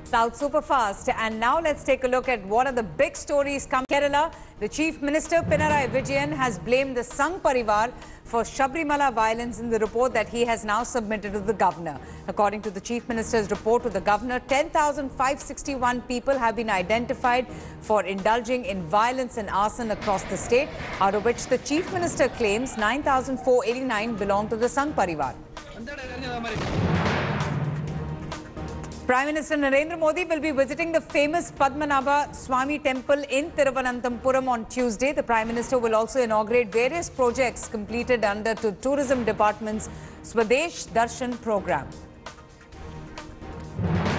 South super fast. And now let's take a look at what are the big stories coming. Kerala, the Chief Minister Pinarayi Vijayan has blamed the Sangh Parivar for Sabrimala violence in the report that he has now submitted to the Governor. According to the Chief Minister's report to the Governor, 10,561 people have been identified for indulging in violence and arson across the state, out of which the Chief Minister claims 9,489 belong to the Sangh Parivar. Prime Minister Narendra Modi will be visiting the famous Padmanabha Swami temple in Thiruvananthapuram on Tuesday. The Prime Minister will also inaugurate various projects completed under the Tourism Department's Swadesh Darshan program.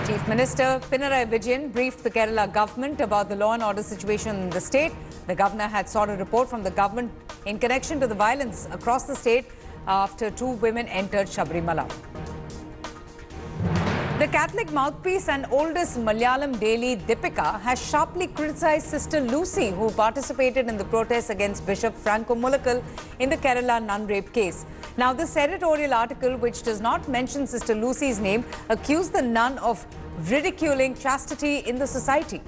Chief Minister Pinarayi Vijayan briefed the Kerala government about the law and order situation in the state. The governor had sought a report from the government in connection to the violence across the state after two women entered Sabrimala. The Catholic mouthpiece and oldest Malayalam daily Deepika has sharply criticized Sister Lucy, who participated in the protests against Bishop Franco Mulakal in the Kerala nun rape case. Now, this editorial article, which does not mention Sister Lucy's name, accused the nun of ridiculing chastity in the society.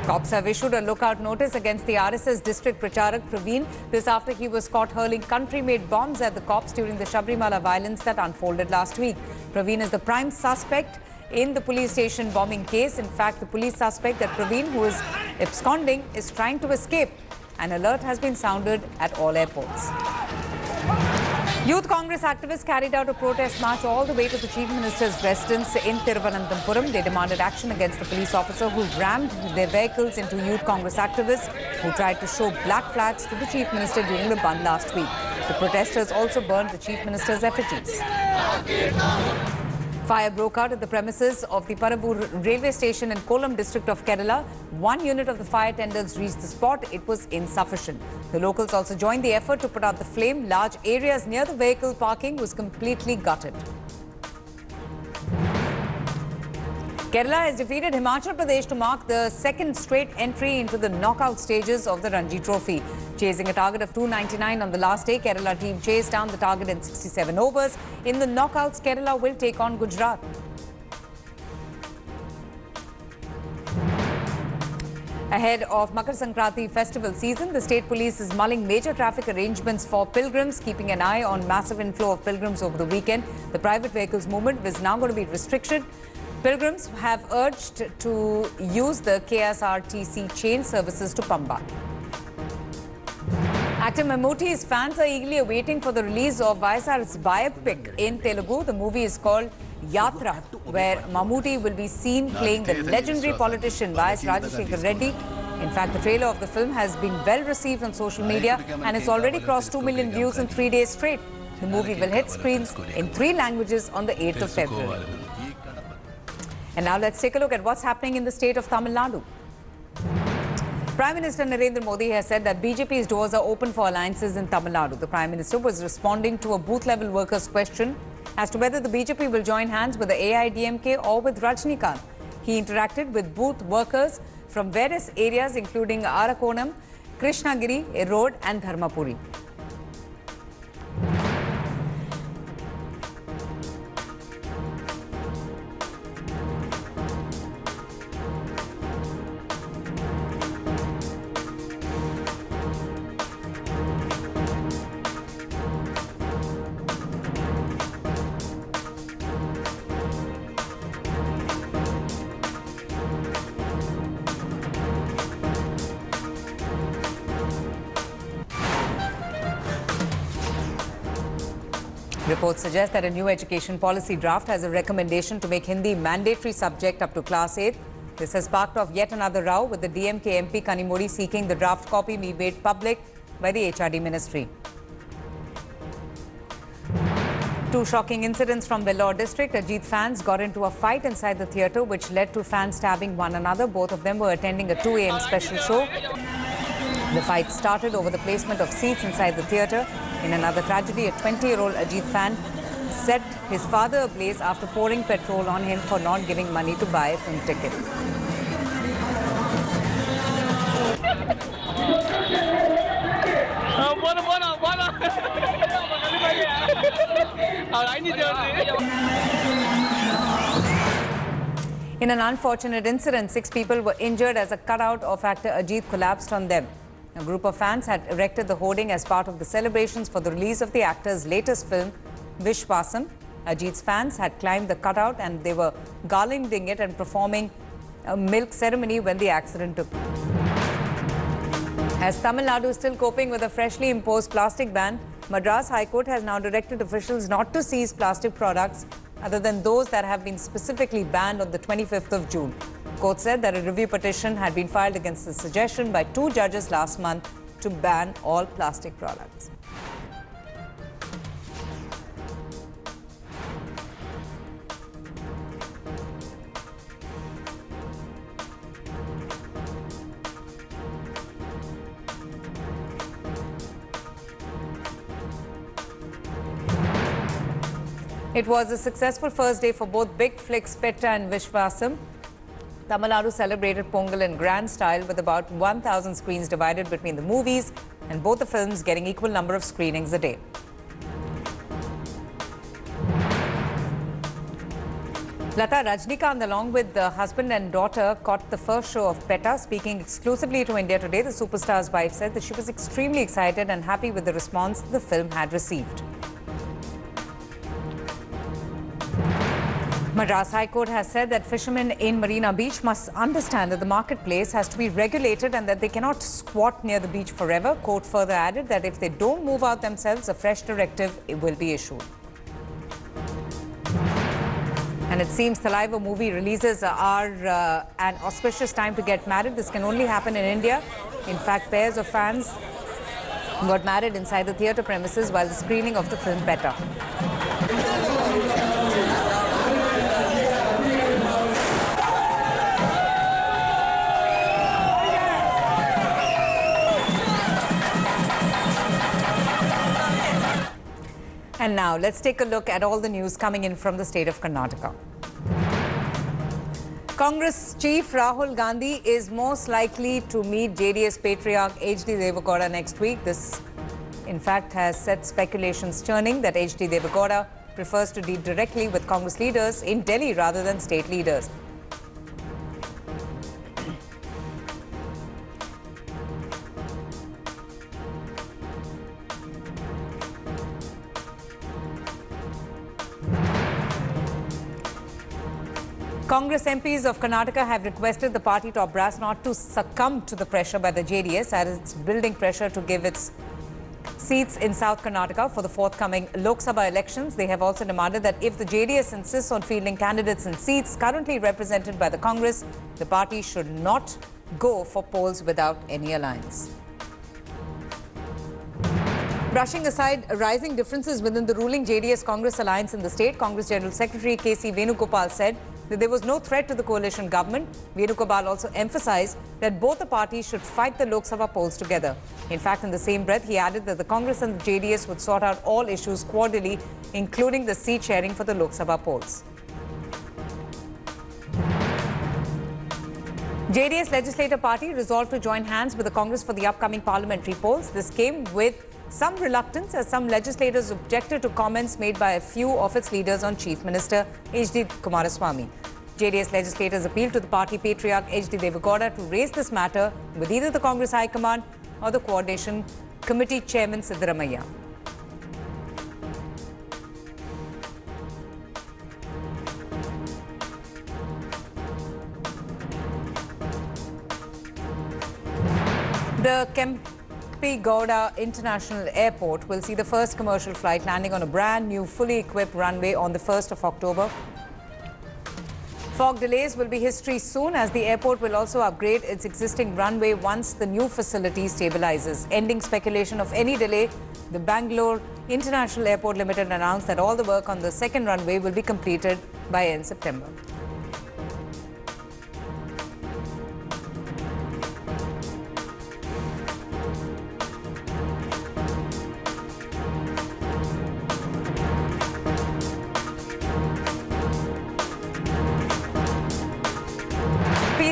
Cops have issued a lookout notice against the RSS district Pracharak Praveen. This after he was caught hurling country-made bombs at the cops during the Sabrimala violence that unfolded last week. Praveen is the prime suspect in the police station bombing case. In fact, the police suspect that Praveen, who is absconding, is trying to escape. An alert has been sounded at all airports. Youth Congress activists carried out a protest march all the way to the Chief Minister's residence in Thiruvananthapuram. They demanded action against the police officer who rammed their vehicles into Youth Congress activists who tried to show black flags to the Chief Minister during the Bandh last week. The protesters also burned the Chief Minister's effigies. Fire broke out at the premises of the Paravur railway station in Kollam district of Kerala. One unit of the fire tenders reached the spot. It was insufficient. The locals also joined the effort to put out the flame. Large areas near the vehicle parking was completely gutted. Kerala has defeated Himachal Pradesh to mark the second straight entry into the knockout stages of the Ranji Trophy. Chasing a target of 299 on the last day, Kerala team chased down the target in 67 overs. In the knockouts, Kerala will take on Gujarat. Ahead of Makar Sankranti festival season, the state police is mulling major traffic arrangements for pilgrims, keeping an eye on massive inflow of pilgrims over the weekend. The private vehicles movement is now going to be restricted. Pilgrims have urged to use the KSRTC chain services to Pamba. Actor Mammootty's fans are eagerly awaiting for the release of YSR's biopic in Telugu. The movie is called Yatra, where Mammootty will be seen playing the legendary politician YS Rajinikanth Reddy. In fact, the trailer of the film has been well received on social media and it's already crossed 2 million views in 3 days straight. The movie will hit screens in 3 languages on the 8th of February. And now let's take a look at what's happening in the state of Tamil Nadu. Prime Minister Narendra Modi has said that BJP's doors are open for alliances in Tamil Nadu. The Prime Minister was responding to a booth-level workers' question as to whether the BJP will join hands with the AIDMK or with Rajinikanth. He interacted with booth workers from various areas including Arakonam, Krishnagiri, Erode and Dharmapuri. Reports suggest that a new education policy draft has a recommendation to make Hindi mandatory subject up to class 8. This has sparked off yet another row, with the DMK MP Kanimodi seeking the draft copy be made public by the HRD ministry. Two shocking incidents from Vellore district. Ajit fans got into a fight inside the theatre which led to fans stabbing one another. Both of them were attending a 2 a.m. special show. The fight started over the placement of seats inside the theatre. In another tragedy, a 20-year-old Ajit fan set his father ablaze after pouring petrol on him for not giving money to buy a film ticket. In an unfortunate incident, 6 people were injured as a cutout of actor Ajit collapsed on them. A group of fans had erected the hoarding as part of the celebrations for the release of the actor's latest film, Viswasam. Ajit's fans had climbed the cutout and they were garlanding it and performing a milk ceremony when the accident took place. As Tamil Nadu is still coping with a freshly imposed plastic ban, Madras High Court has now directed officials not to seize plastic products other than those that have been specifically banned on the 25th of June. Court said that a review petition had been filed against the suggestion by 2 judges last month to ban all plastic products. It was a successful first day for both big flicks Petta and Viswasam. Tamil Nadu celebrated Pongal in grand style with about 1,000 screens divided between the movies and both the films getting equal number of screenings a day. Lata Rajinikanth, along with the husband and daughter, caught the first show of Petta. Speaking exclusively to India Today, the superstar's wife said that she was extremely excited and happy with the response the film had received. Madras High Court has said that fishermen in Marina Beach must understand that the marketplace has to be regulated and that they cannot squat near the beach forever. Court further added that if they don't move out themselves, a fresh directive will be issued. And it seems Thalaiva movie releases are an auspicious time to get married. This can only happen in India. In fact, pairs of fans got married inside the theatre premises while the screening of the film Petta. And now, let's take a look at all the news coming in from the state of Karnataka. Congress chief Rahul Gandhi is most likely to meet JDS patriarch H.D. Devagowda next week. This, in fact, has set speculations churning that H.D. Devagowda prefers to deal directly with Congress leaders in Delhi rather than state leaders. Congress MPs of Karnataka have requested the party top brass not to succumb to the pressure by the JDS as it's building pressure to give its seats in South Karnataka for the forthcoming Lok Sabha elections. They have also demanded that if the JDS insists on fielding candidates in seats currently represented by the Congress, the party should not go for polls without any alliance. Brushing aside rising differences within the ruling JDS-Congress alliance in the state, Congress General Secretary K.C. Venugopal said that there was no threat to the coalition government. Venugopal also emphasized that both the parties should fight the Lok Sabha polls together. In fact, in the same breath, he added that the Congress and the JDS would sort out all issues quarterly, including the seat sharing for the Lok Sabha polls. JDS Legislative Party resolved to join hands with the Congress for the upcoming parliamentary polls. This came with some reluctance as some legislators objected to comments made by a few of its leaders on Chief Minister H.D. Kumaraswamy. JDS legislators appealed to the party patriarch H.D. Devagowda to raise this matter with either the Congress High Command or the Coordination Committee Chairman Siddaramaiah. The Gowda International Airport will see the first commercial flight landing on a brand new, fully equipped runway on the 1st of October. Fog delays will be history soon as the airport will also upgrade its existing runway once the new facility stabilizes. Ending speculation of any delay, the Bangalore International Airport Limited announced that all the work on the second runway will be completed by end September.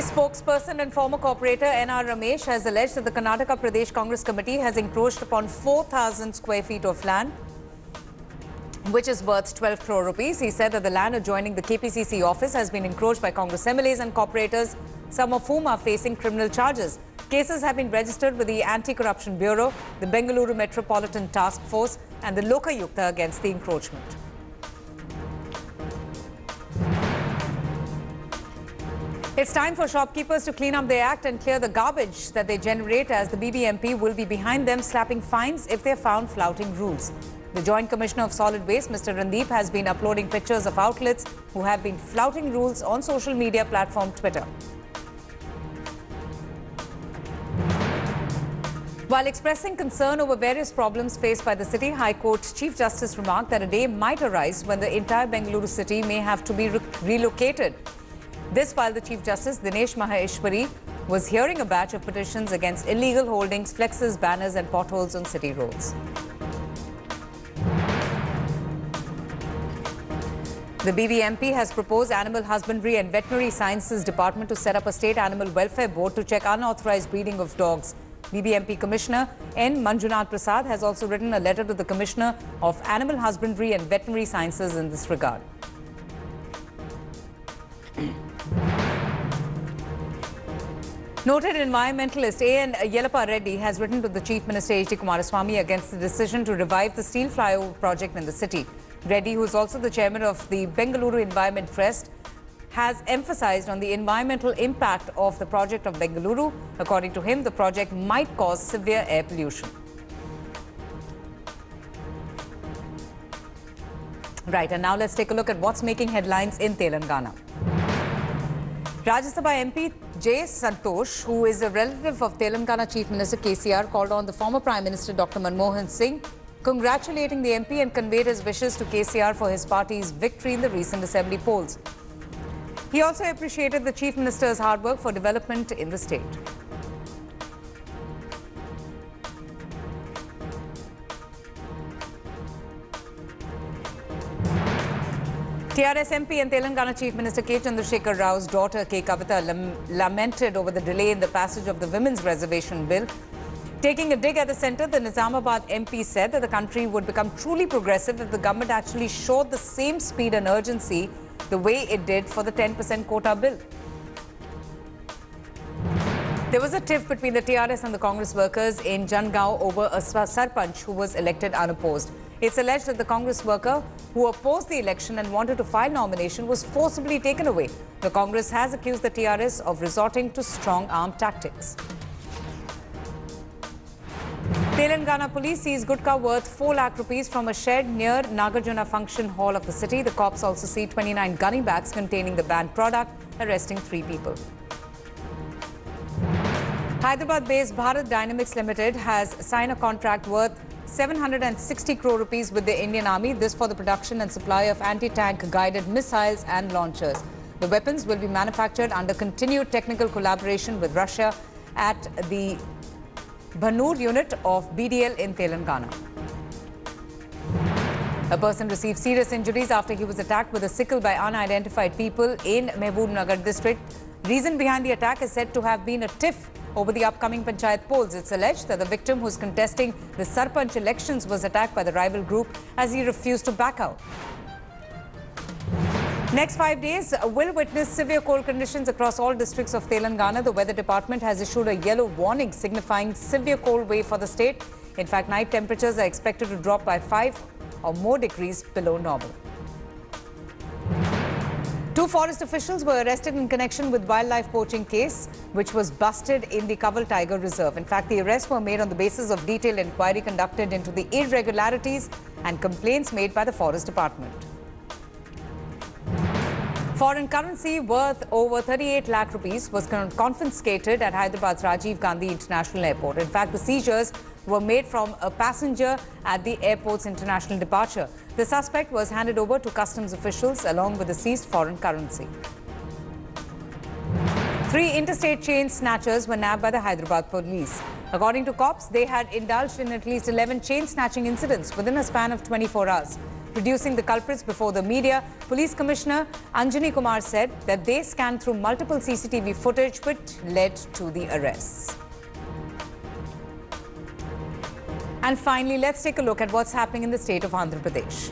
Spokesperson and former corporator N.R. Ramesh has alleged that the Karnataka Pradesh Congress Committee has encroached upon 4,000 square feet of land which is worth 12 crore rupees. He said that the land adjoining the KPCC office has been encroached by Congress MLAs and corporators, some of whom are facing criminal charges. Cases have been registered with the Anti-Corruption Bureau, the Bengaluru Metropolitan Task Force and the Lokayukta against the encroachment. It's time for shopkeepers to clean up their act and clear the garbage that they generate, as the BBMP will be behind them slapping fines if they're found flouting rules. The Joint Commissioner of Solid Waste, Mr. Randeep, has been uploading pictures of outlets who have been flouting rules on social media platform Twitter. While expressing concern over various problems faced by the city, High Court Chief Justice remarked that a day might arise when the entire Bengaluru city may have to be relocated. This while the Chief Justice, Dinesh Maheshwari, was hearing a batch of petitions against illegal holdings, flexes, banners and potholes on city roads. The BBMP has proposed Animal Husbandry and Veterinary Sciences Department to set up a state animal welfare board to check unauthorized breeding of dogs. BBMP Commissioner N. Manjunath Prasad has also written a letter to the Commissioner of Animal Husbandry and Veterinary Sciences in this regard. Noted environmentalist A.N. Yellappa Reddy has written to the Chief Minister H.D. Kumaraswamy against the decision to revive the steel flyover project in the city. Reddy, who is also the chairman of the Bengaluru Environment Trust, has emphasized on the environmental impact of the project of Bengaluru. According to him, the project might cause severe air pollution. Right, and now let's take a look at what's making headlines in Telangana. Rajya Sabha MP J. Santosh, who is a relative of Telangana Chief Minister KCR, called on the former Prime Minister Dr. Manmohan Singh, congratulating the MP and conveyed his wishes to KCR for his party's victory in the recent assembly polls. He also appreciated the Chief Minister's hard work for development in the state. TRS MP and Telangana Chief Minister K. Chandrasekhar Rao's daughter K. Kavita lamented over the delay in the passage of the Women's Reservation Bill. Taking a dig at the centre, the Nizamabad MP said that the country would become truly progressive if the government actually showed the same speed and urgency the way it did for the 10% quota bill. There was a tiff between the TRS and the Congress workers in Jangaon over a sarpanch who was elected unopposed. It's alleged that the Congress worker who opposed the election and wanted to file nomination was forcibly taken away. The Congress has accused the TRS of resorting to strong-arm tactics. Telangana police seized gutka worth 4 lakh rupees from a shed near Nagarjuna Function Hall of the city. The cops also seized 29 gunny bags containing the banned product, arresting 3 people. Hyderabad-based Bharat Dynamics Limited has signed a contract worth 760 crore rupees with the Indian Army, this for the production and supply of anti-tank guided missiles and launchers. The weapons will be manufactured under continued technical collaboration with Russia at the Bhanur unit of BDL in Telangana. A person received serious injuries after he was attacked with a sickle by unidentified people in Mehboob district. Reason behind the attack is said to have been a tiff over the upcoming panchayat polls. It's alleged that the victim who is contesting the Sarpanch elections was attacked by the rival group as he refused to back out. Next 5 days will witness severe cold conditions across all districts of Telangana. The Weather Department has issued a yellow warning signifying severe cold wave for the state. In fact, night temperatures are expected to drop by 5 or more degrees below normal. 2 forest officials were arrested in connection with wildlife poaching case, which was busted in the Kaval Tiger Reserve. In fact, the arrests were made on the basis of detailed inquiry conducted into the irregularities and complaints made by the Forest Department. Foreign currency worth over 38 lakh rupees was confiscated at Hyderabad's Rajiv Gandhi International Airport. In fact, the seizures were made from a passenger at the airport's international departure. The suspect was handed over to customs officials along with the seized foreign currency. 3 interstate chain snatchers were nabbed by the Hyderabad police. According to cops, they had indulged in at least 11 chain snatching incidents within a span of 24 hours. Producing the culprits before the media, Police Commissioner Anjani Kumar said that they scanned through multiple CCTV footage which led to the arrests. And finally, let's take a look at what's happening in the state of Andhra Pradesh.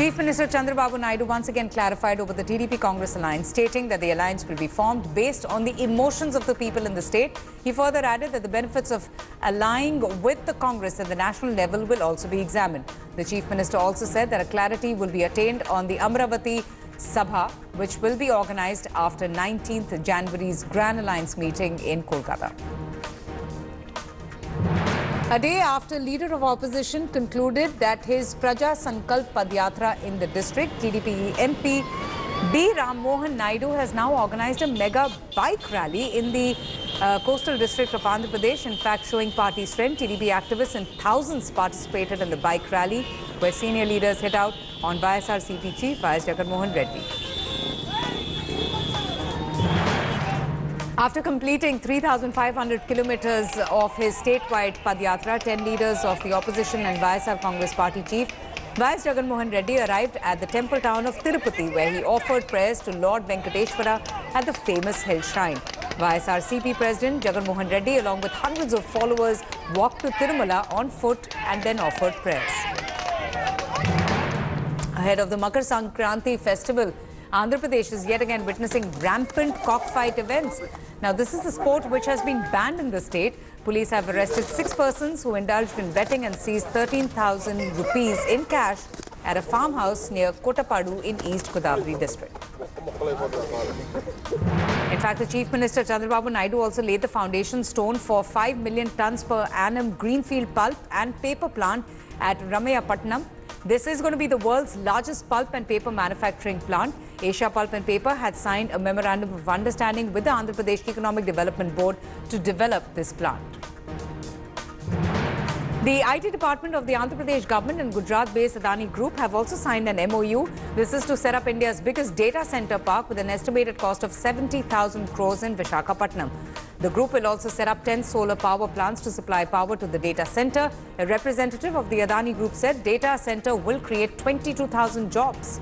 Chief Minister Chandrababu Naidu once again clarified over the TDP-Congress alliance, stating that the alliance will be formed based on the emotions of the people in the state. He further added that the benefits of allying with the Congress at the national level will also be examined. The Chief Minister also said that a clarity will be attained on the Amravati Sabha, which will be organized after 19th January's Grand Alliance meeting in Kolkata. A day after Leader of Opposition concluded that his Praja Sankalp Padyatra in the district, TDP MP B. Ram Mohan Naidu has now organized a mega bike rally in the coastal district of Andhra Pradesh. In fact, showing party strength, TDP activists and thousands participated in the bike rally, where senior leaders hit out on YSRCP Chief YS Jagan Mohan Reddy. After completing 3,500 kilometers of his statewide Padyatra, 10 leaders of the opposition and YSR Congress party chief YS Jagan Mohan Reddy arrived at the temple town of Tirupati, where he offered prayers to Lord Venkateshwara at the famous hill shrine. YSRCP President Jagan Mohan Reddy, along with hundreds of followers, walked to Tirumala on foot and then offered prayers. Ahead of the Makar Sankranti festival, Andhra Pradesh is yet again witnessing rampant cockfight events. Now, this is the sport which has been banned in the state. Police have arrested 6 persons who indulged in betting and seized 13,000 rupees in cash at a farmhouse near Kotapadu in East Godavari district. In fact, the Chief Minister Chandrababu Naidu also laid the foundation stone for 5 million tons per annum greenfield pulp and paper plant at Ramayapatnam. This is going to be the world's largest pulp and paper manufacturing plant. Asia Pulp and Paper had signed a memorandum of understanding with the Andhra Pradesh Economic Development Board to develop this plant. The IT department of the Andhra Pradesh government and Gujarat-based Adani Group have also signed an MOU. This is to set up India's biggest data center park with an estimated cost of 70,000 crores in Visakhapatnam. The group will also set up 10 solar power plants to supply power to the data center. A representative of the Adani Group said data center will create 22,000 jobs.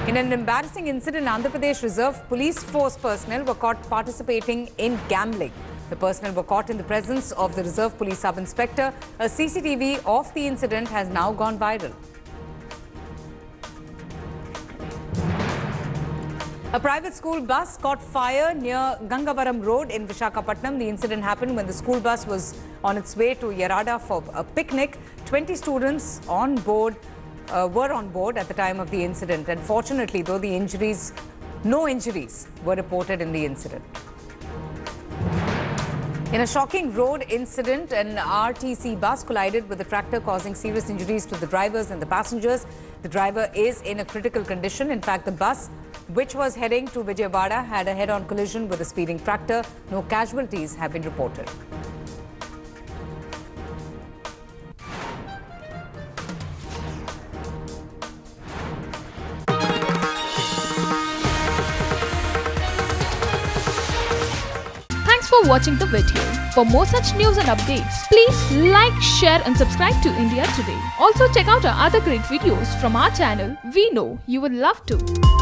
In an embarrassing incident, Andhra Pradesh Reserve Police Force personnel were caught participating in gambling. The personnel were caught in the presence of the Reserve Police Sub-Inspector. A CCTV of the incident has now gone viral. A private school bus caught fire near Gangavaram Road in Visakhapatnam. The incident happened when the school bus was on its way to Yarada for a picnic. 20 students were on board at the time of the incident. Unfortunately, though, no injuries were reported in the incident. In a shocking road incident, an RTC bus collided with a tractor, causing serious injuries to the drivers and the passengers. The driver is in a critical condition. In fact, the bus, which was heading to Vijayawada, had a head-on collision with a speeding tractor. No casualties have been reported. Thanks for watching the video. For more such news and updates, please like, share and subscribe to India Today. Also check out our other great videos from our channel. We know you will love to.